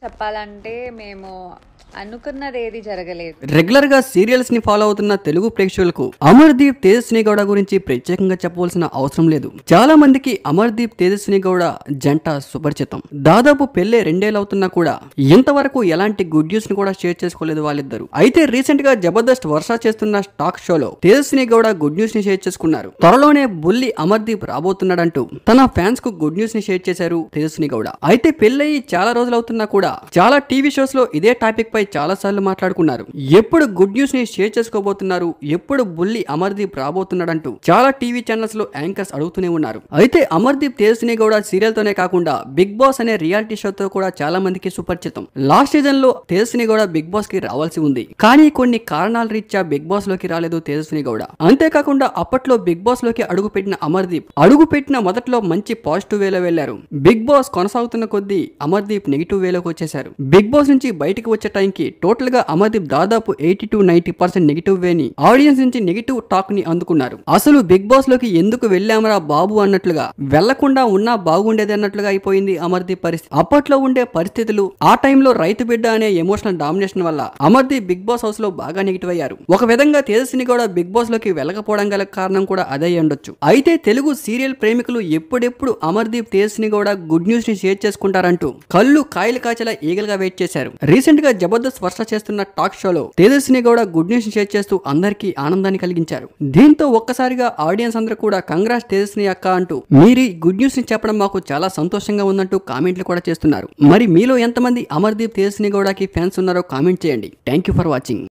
చెప్పాలంటే మేము అనుకున్నదేది జరగలేదు. రెగ్యులర్ గా సీరియల్స్ ని ఫాలో అవుతున్న తెలుగు ప్రేక్షకులకు అమర్దీప్ తేజస్విని గౌడ గురించి ప్రత్యేకంగా చెప్పవలసిన అవసరం లేదు. చాలా మందికి అమర్దీప్ తేజస్విని గౌడ జంట సుపరిచితం. దాదాపు పెళ్లి 2 ఏళ్ళు అవుతున్నా కూడా ఇంతవరకు ఎలాంటి గుడ్ న్యూస్ ని కూడా షేర్ చేసుకోలేదు వాళ్ళిద్దరు. అయితే రీసెంట్ గా జబర్దస్త్ వర్ష చేస్తున్న టాక్ షోలో తేజస్విని గౌడ గుడ్ న్యూస్ ని షేర్ చేసుకున్నారు. త్వరలోనే బుల్లి అమర్దీప్ రాబోతున్నాడంటూ తన ఫ్యాన్స్ కు గుడ్ న్యూస్ ని షేర్ చేశారు తేజస్విని గౌడ. అయితే పెళ్లయి చాలా రోజులు అవుతున్నా కూడా చాలా టీవీ షోస్ లో ఇదే టాపిక్ పై చాలా సార్లు మాట్లాడుకున్నారు. ఎప్పుడు గుడ్ న్యూస్ ని షేర్ చేసుకోబోతున్నారు, ఎప్పుడు బుల్లి అమర్దీప్ రాబోతున్నాడంటూ చాలా టీవీ ఛానల్స్ లో యాంకర్స్ అడుగుతూనే ఉన్నారు. అయితే అమర్దీప్ తేజస్విని గౌడ సీరియల్ తోనే కాకుండా బిగ్ బాస్ అనే రియాలిటీ షోతో కూడా చాలా మందికి సుపరిచితం. లాస్ట్ సీజన్ లో తేజస్విని గౌడ బిగ్ బాస్ కి రావాల్సి ఉంది, కానీ కొన్ని కారణాల రీత్యా బిగ్ బాస్ లోకి రాలేదు తేజస్విని గౌడ. అంతేకాకుండా అప్పట్లో బిగ్ బాస్ లోకి అడుగుపెట్టిన అమర్దీప్ అడుగుపెట్టిన మొదట్లో మంచి పాజిటివ్ వేలో వెళ్లారు. బిగ్ బాస్ కొనసాగుతున్న కొద్దీ అమర్దీప్ నెగిటివ్ వేలోకి వచ్చేశారు. బిగ్ బాస్ నుంచి బయటికి వచ్చే టైంకి టోటల్ గా అమర్దీప్ దాదాపు 80-90% నెగిటివ్ వేని ఆడియన్స్ నుంచి నెగిటివ్ టాక్ ని అందుకున్నారు. అసలు బిగ్ బాస్ లోకి ఎందుకు వెళ్ళామరా బాబు అన్నట్లుగా, వెళ్లకుండా ఉన్నా బాగుండేది అన్నట్లుగా అయిపోయింది అమర్దీప్ పరిస్థితి. అప్పట్లో ఉండే పరిస్థితులు, ఆ టైంలో రైతు బిడ్డ అనే ఎమోషనల్ డామినేషన్ వల్ల అమర్దీప్ బిగ్ బాస్ హౌస్ లో బాగా నెగిటివ్ అయ్యారు. ఒక విధంగా తేజస్విని కూడా బిగ్ బాస్ లోకి వెళ్ళకపోవడం గల కారణం కూడా అదే ఉండొచ్చు. అయితే తెలుగు సీరియల్ ప్రేమికులు ఎప్పుడెప్పుడు అమర్దీప్ తేజస్విని కూడా గుడ్ న్యూస్ ని షేర్ చేసుకుంటారంటూ కళ్ళు కాయలు కాచేలా ఈగలుగా వెయిట్ చేశారు. రీసెంట్ గా జబర్దస్త్ వర్ష చేస్తున్న టాక్ షోలో Tejaswini Gowda good news share చేస్తూ అందరికీ ఆనందాన్ని కలిగించారు. దీంతో ఒక్కసారిగా ఆడియన్స్ అందరూ కూడా కంగ్రాట్స్ తేజస్విని అక్క అంటూ మీరు గుడ్ న్యూస్ ని చెప్పడం మాకు చాలా సంతోషంగా ఉందంటూ కామెంట్లు కూడా చేస్తున్నారు. మరి మీలో ఎంతమంది అమర్దీప్ తేజస్విని గౌడకి ఫ్యాన్స్ ఉన్నారో కామెంట్ చేయండి. Thank you for watching.